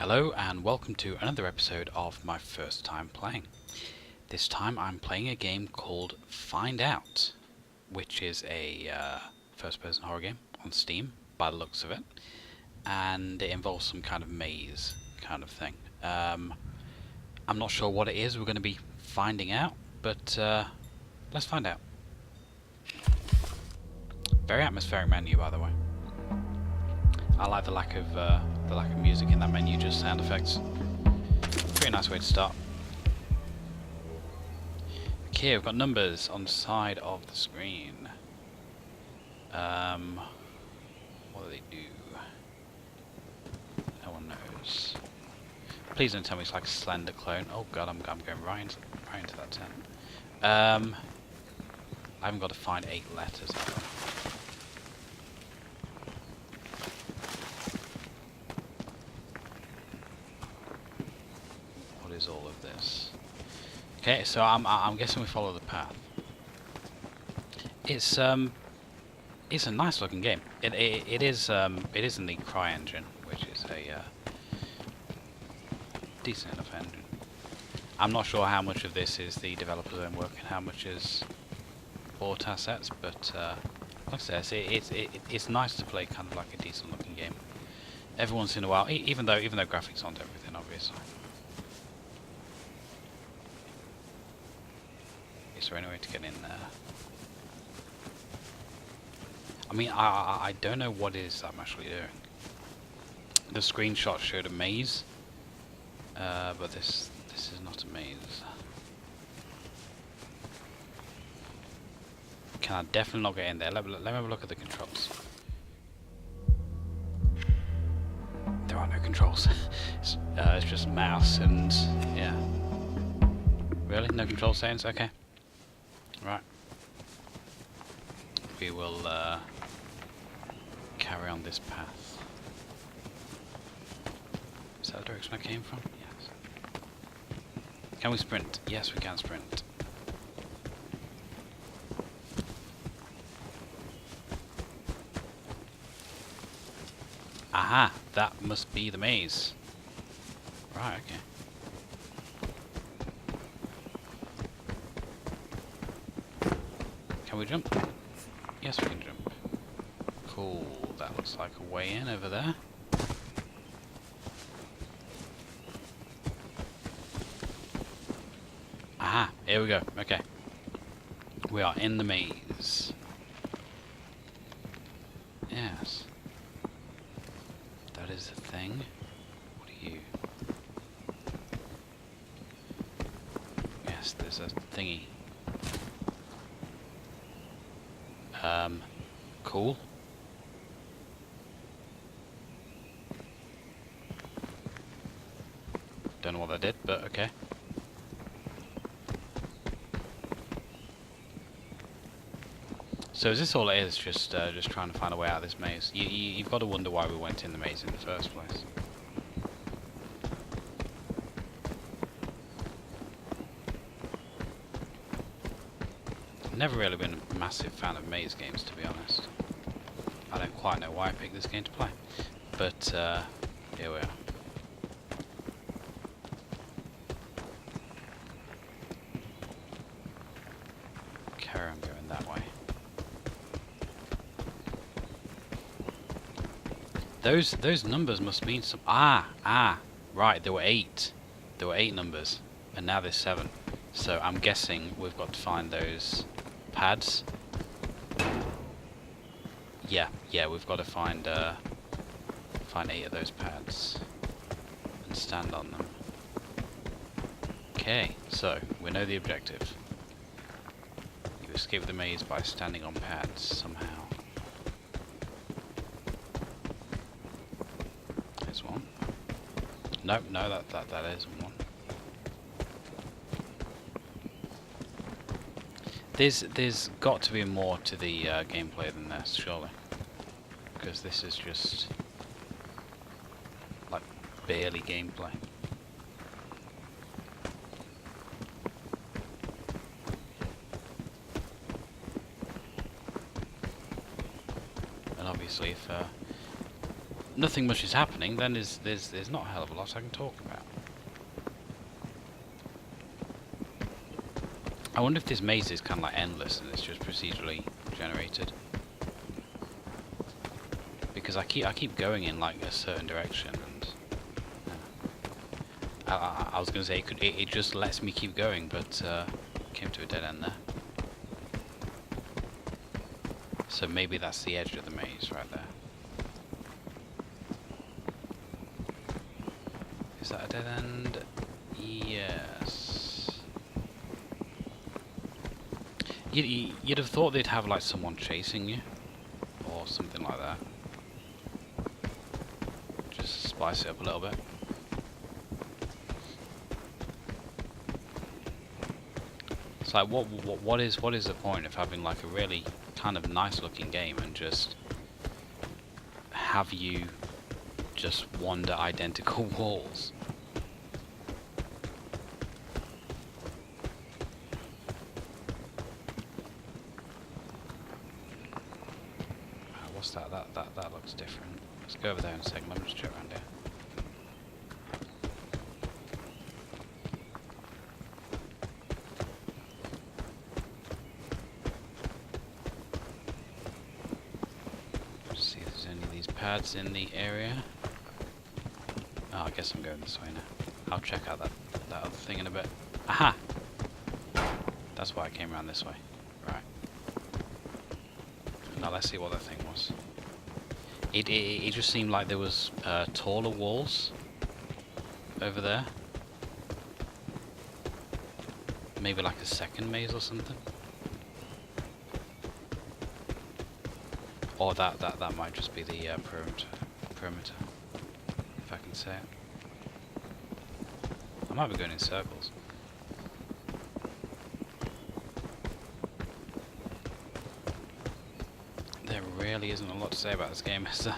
Hello and welcome to another episode of my first time playing. This time I'm playing a game called Find Out, which is a first-person horror game on Steam, by the looks of it, and it involves some kind of maze kind of thing. I'm not sure what it is we're going to be finding out, but let's find out. Very atmospheric menu, by the way. I like the lack of music in that menu, just sound effects. Pretty nice way to start. Okay, we've got numbers on the side of the screen. What do they do? No one knows. Please don't tell me it's like a Slender clone. Oh god, I'm going right into that tent. I haven't got to find 8 letters. Is all of this. Okay, so I'm guessing we follow the path. It's a nice looking game. It is in the CryEngine, which is a decent enough engine. I'm not sure how much of this is the developer's own work and how much is bought assets, but like I say, it's nice to play kind of like a decent looking game every once in a while, even though graphics aren't everything, obviously. Is there any way to get in there? I mean, I don't know what it is I'm actually doing. The screenshot showed a maze, but this is not a maze. Can I definitely not get in there? Let me have a look at the controls. There are no controls. It's just mouse and yeah. Really? No control settings? Okay. Right. We will carry on this path. Is that the direction I came from? Yes. Can we sprint? Yes, we can sprint. Aha! That must be the maze. Right, okay. Can we jump? Yes, we can jump. Cool. That looks like a way in over there. Aha! Here we go. Okay. We are in the maze. Yes. That is the thing. What are you? Yes, there's a thingy. Cool. Don't know what that did, but okay. So is this all it is? Just trying to find a way out of this maze? You've got to wonder why we went in the maze in the first place. Never really been a massive fan of maze games, to be honest. I don't quite know why I picked this game to play, but here we are. Carry on going that way. Those numbers must mean some. Right. There were 8. There were 8 numbers, and now there's 7. So I'm guessing we've got to find those pads. Yeah, we've got to find 8 of those pads and stand on them. Okay, so we know the objective. You escape the maze by standing on pads somehow. There's one. No, that isn't one. There's got to be more to the gameplay than this, surely, because this is just like barely gameplay. And obviously, if nothing much is happening, then there's not a hell of a lot I can talk about. I wonder if this maze is kind of like endless and it's just procedurally generated. Because I keep going in like a certain direction, and I was gonna say it just lets me keep going, but came to a dead end there. So maybe that's the edge of the maze right there. Is that a dead end? Yes. You'd have thought they'd have like someone chasing you, or something like that. Just spice it up a little bit. It's like what is the point of having like a really kind of nice looking game and just have you just wander identical walls? What's that? That looks different. Let's go over there in a second. Let me just check around here. See if there's any of these pads in the area. Oh, I guess I'm going this way now. I'll check out that other thing in a bit. Aha! That's why I came around this way. Right. Now let's see what that thing was. It just seemed like there was taller walls over there. Maybe like a second maze or something. Or that might just be the perimeter, if I can say it. I might be going in circles. There really isn't a lot to say about this game, is there?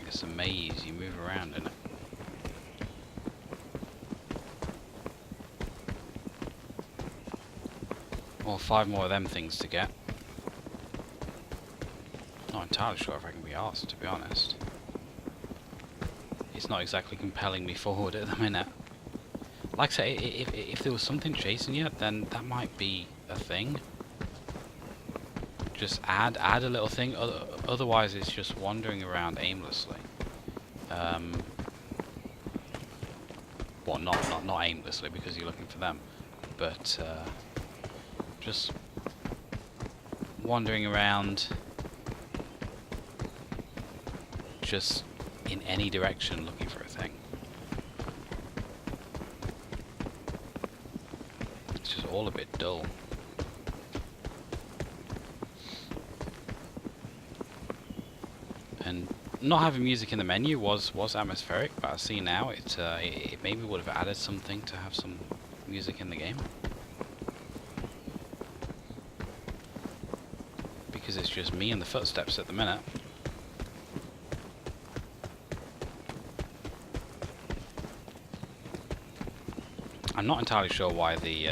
It's a maze, you move around in it. Well, 5 more of them things to get. Not entirely sure if I can be asked, to be honest. It's not exactly compelling me forward at the minute. Like I say, if there was something chasing you, then that might be a thing. Just add a little thing. Otherwise, it's just wandering around aimlessly. Well, not aimlessly because you're looking for them, but just wandering around, just in any direction looking for a thing. It's just all a bit dull. And not having music in the menu was atmospheric, but I see now it maybe would have added something to have some music in the game. Because it's just me and the footsteps at the minute. I'm not entirely sure why they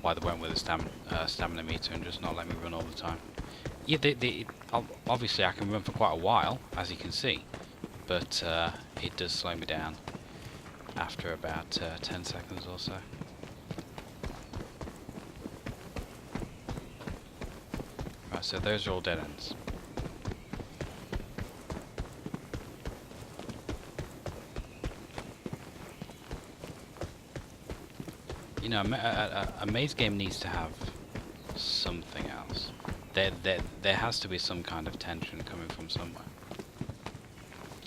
went with a stamina meter and just not let me run all the time. Yeah, obviously I can run for quite a while, as you can see, but it does slow me down after about 10 seconds or so. Right, so those are all dead ends. You know, a maze game needs to have something else. There has to be some kind of tension coming from somewhere.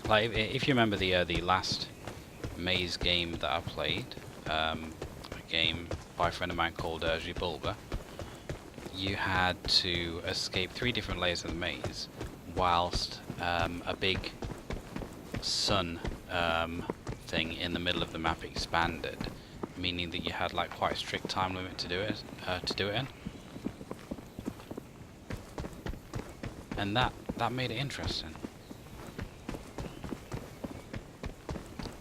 Like if you remember the last maze game that I played, a game by a friend of mine called Bulba, you had to escape 3 different layers of the maze, whilst a big sun thing in the middle of the map expanded, meaning that you had like quite a strict time limit to do it in. And that made it interesting.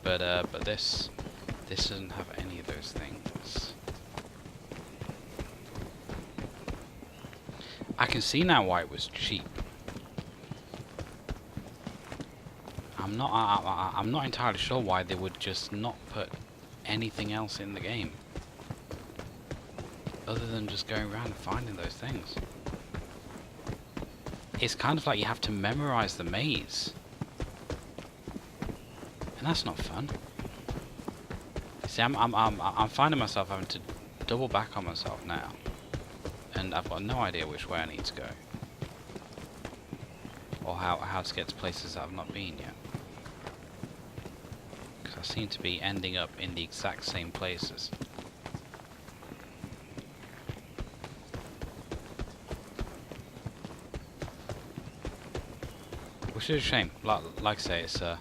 But this doesn't have any of those things. I can see now why it was cheap. I'm not entirely sure why they would just not put anything else in the game other than just going around and finding those things. It's kind of like you have to memorize the maze, and that's not fun. See, I'm finding myself having to double back on myself now, and I've got no idea which way I need to go, or how to get to places that I've not been yet. Because I seem to be ending up in the exact same places. Which is a shame. Like I say, it's a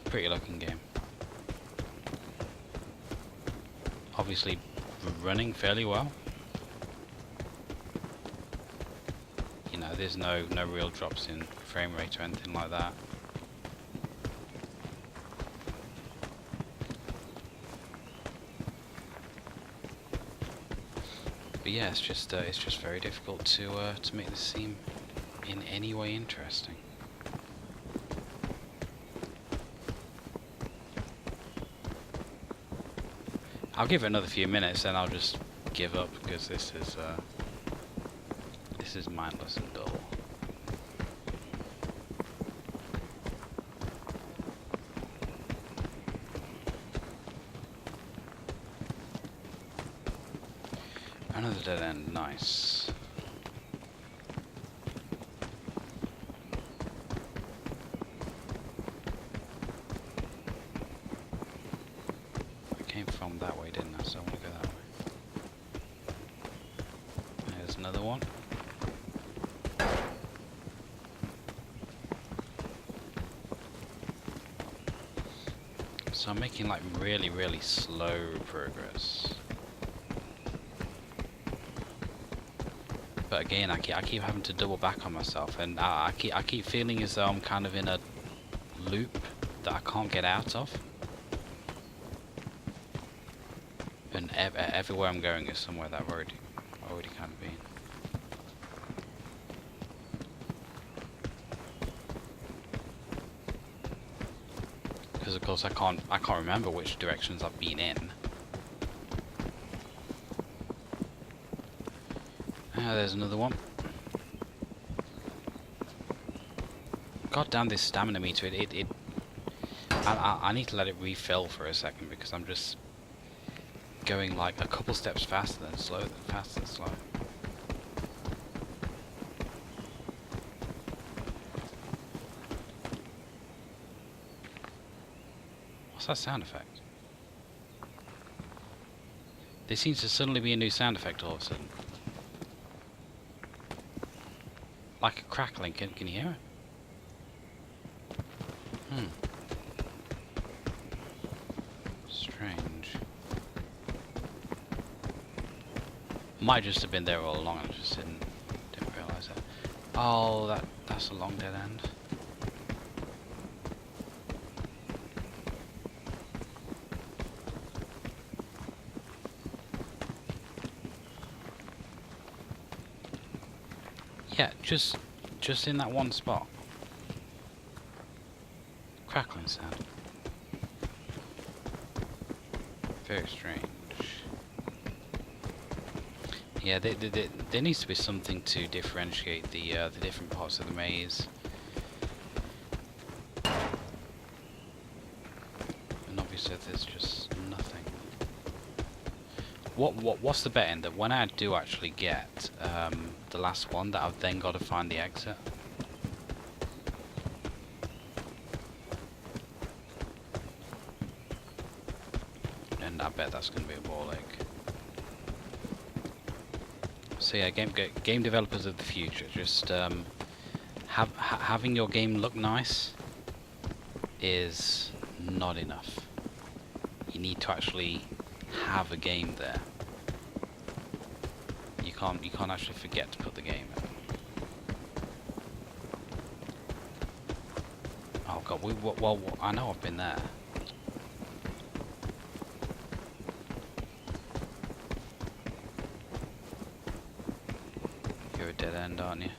pretty looking game. Obviously running fairly well. You know, there's no real drops in frame rate or anything like that. But yeah, it's just very difficult to make this seem in any way interesting. I'll give it another few minutes, then I'll just give up because this is mindless and dull. Another dead end, nice. From that way, didn't I? So I want to go that way. There's another one. So I'm making like really slow progress. But again, I keep having to double back on myself, and I keep feeling as though I'm kind of in a loop that I can't get out of. And everywhere I'm going is somewhere that I've already kind of been. Because of course I can't remember which directions I've been in. There's another one. God damn this stamina meter! I need to let it refill for a second because I'm just going like a couple steps faster than slow, faster than slow. What's that sound effect? There seems to suddenly be a new sound effect all of a sudden. Like a crackling, can you hear it? Strange. Might just have been there all along, I just didn't realise it. Oh, that's a long dead end. Yeah, just in that one spot. Crackling sound. Very strange. Yeah, there needs to be something to differentiate the different parts of the maze. And obviously there's just nothing. What's the betting that when I do actually get the last one, that I've then got to find the exit? And I bet that's going to be a ball ache. So yeah, game developers of the future, just having your game look nice is not enough. You need to actually have a game there. You can't actually forget to put the game in. Oh god, well I know I've been there. dead end, aren't you?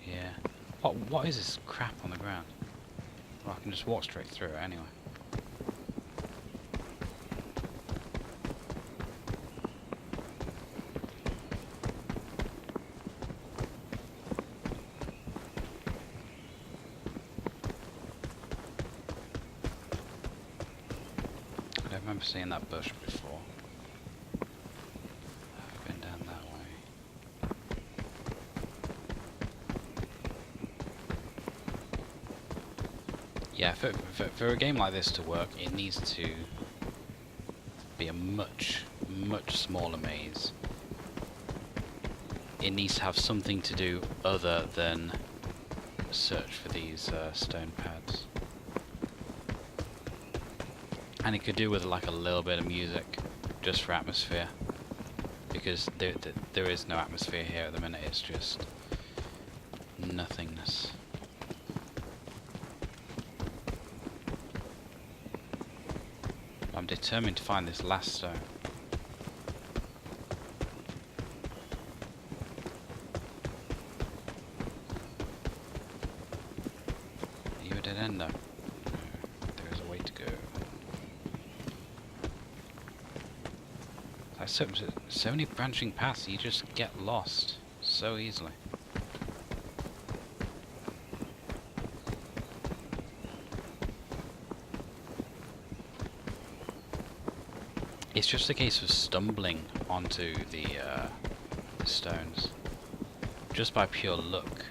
Yeah. What is this crap on the ground? Well, I can just walk straight through it anyway. I don't remember seeing that bush before. I've been down that way. Yeah, for a game like this to work, it needs to be a much smaller maze. It needs to have something to do other than search for these stone pads. And it could do with like a little bit of music, just for atmosphere. Because there is no atmosphere here at the minute, it's just nothingness. I'm determined to find this last stone. Are you a dead end though? No, there is a way to go. Like so many branching paths, you just get lost so easily. It's just a case of stumbling onto the stones, just by pure luck.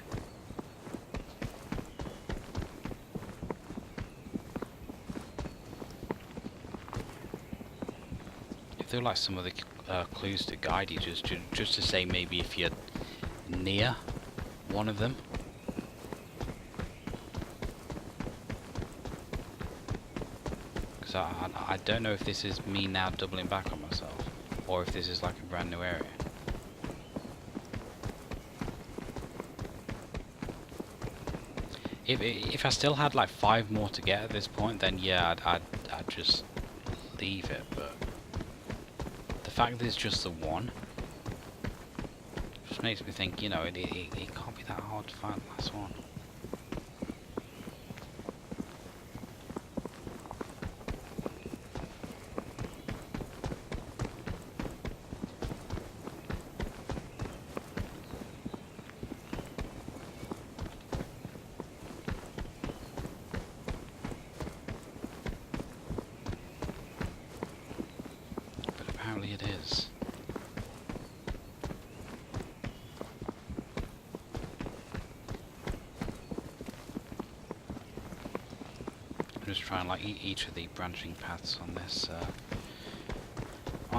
If there were like some other clues to guide you, just to say maybe if you're near one of them. I don't know if this is me now doubling back on myself, or if this is like a brand new area. If I still had like 5 more to get at this point, then yeah, I'd just leave it. But the fact that it's just the one just makes me think, you know, it can't be that hard to find the last one. Apparently it is. I'm just trying like each of the branching paths on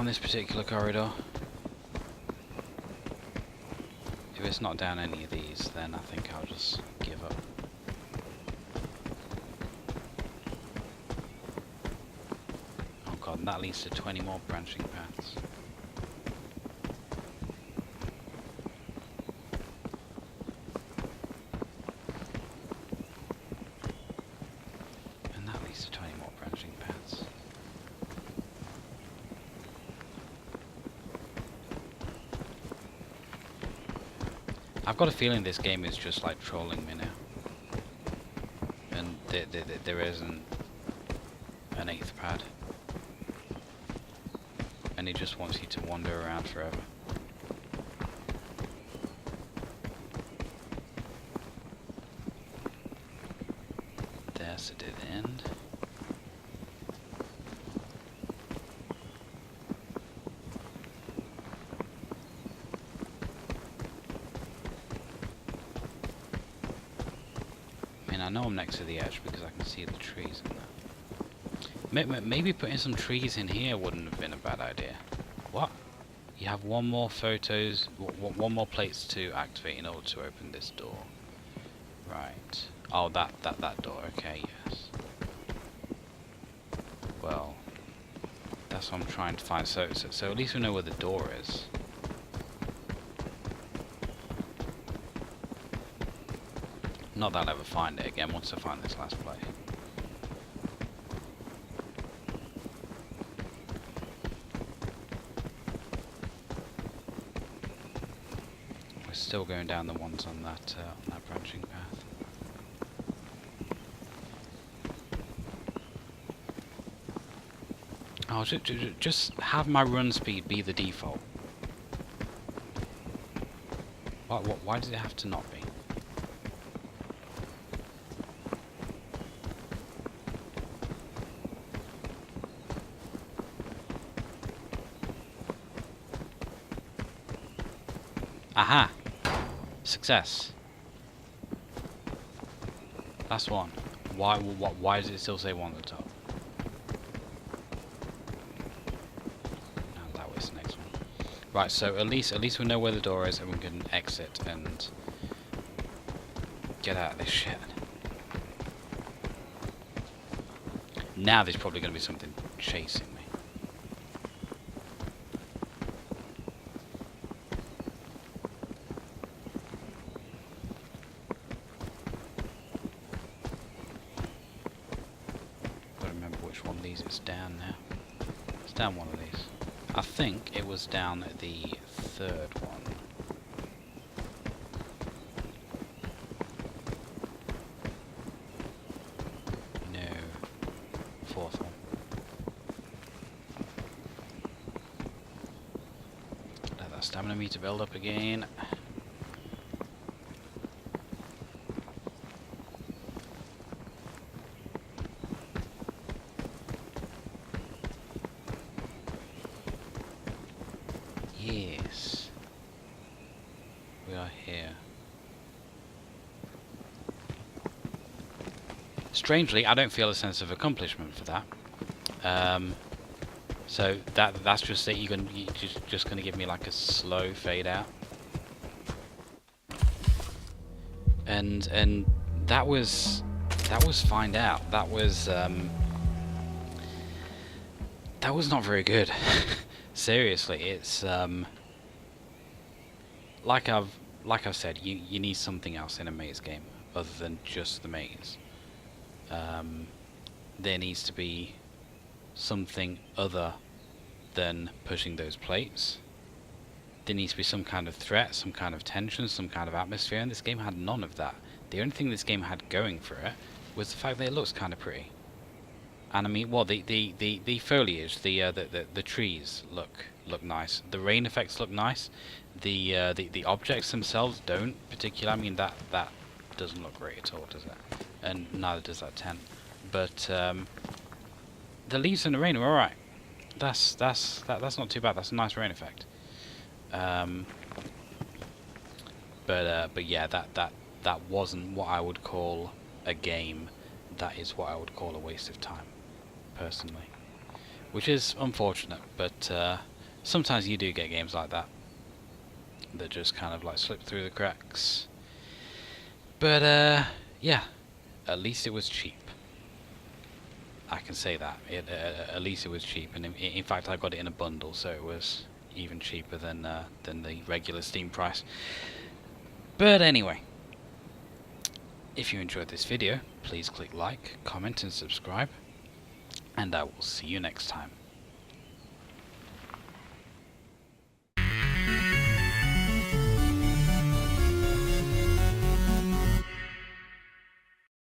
this particular corridor. If it's not down any of these, then I think I'll just give up. And that leads to 20 more branching paths. And that leads to 20 more branching paths. I've got a feeling this game is just like trolling me now. And there isn't an 8th pad. And he just wants you to wander around forever. There's a dead end. I mean, I know I'm next to the edge because I can see the trees in there. Maybe putting some trees in here wouldn't have been a bad idea. What? You have one more one more plates to activate in order to open this door. Right. Oh, that door. Okay, yes. Well, that's what I'm trying to find. So at least we know where the door is. Not that I'll ever find it again once I find this last plate. still going down the ones on that branching path. I'll just have my run speed be the default. Why does it have to not be? Aha! Success. That's one. Why does it still say one at the top? No, that was the next one. Right, so at least we know where the door is and we can exit and get out of this shit. Now there's probably going to be something chasing me. It's down now. It's down one of these. I think it was down the third one. No. Fourth one. Let that stamina meter build up again. Yes, we are here. Strangely, I don't feel a sense of accomplishment for that. So that's just that you're just gonna give me like a slow fade out, and that was find out. That was not very good. Seriously, it's like I've said, you need something else in a maze game other than just the maze. There needs to be something other than pushing those plates. There needs to be some kind of threat, some kind of tension, some kind of atmosphere, and this game had none of that. The only thing this game had going for it was the fact that it looks kind of pretty. And I mean, well, the foliage, the trees look nice. The rain effects look nice. The objects themselves don't particularly. I mean, that doesn't look great at all, does it? And neither does that tent. But the leaves in the rain are all right. That's not too bad. That's a nice rain effect. But yeah, that wasn't what I would call a game. That is what I would call a waste of time, personally, which is unfortunate, but sometimes you do get games like that just kind of like slip through the cracks. But yeah, at least it was cheap. I can say that. At least it was cheap, and in fact I got it in a bundle, so it was even cheaper than the regular Steam price. But anyway, if you enjoyed this video, please click like, comment and subscribe, and I will see you next time.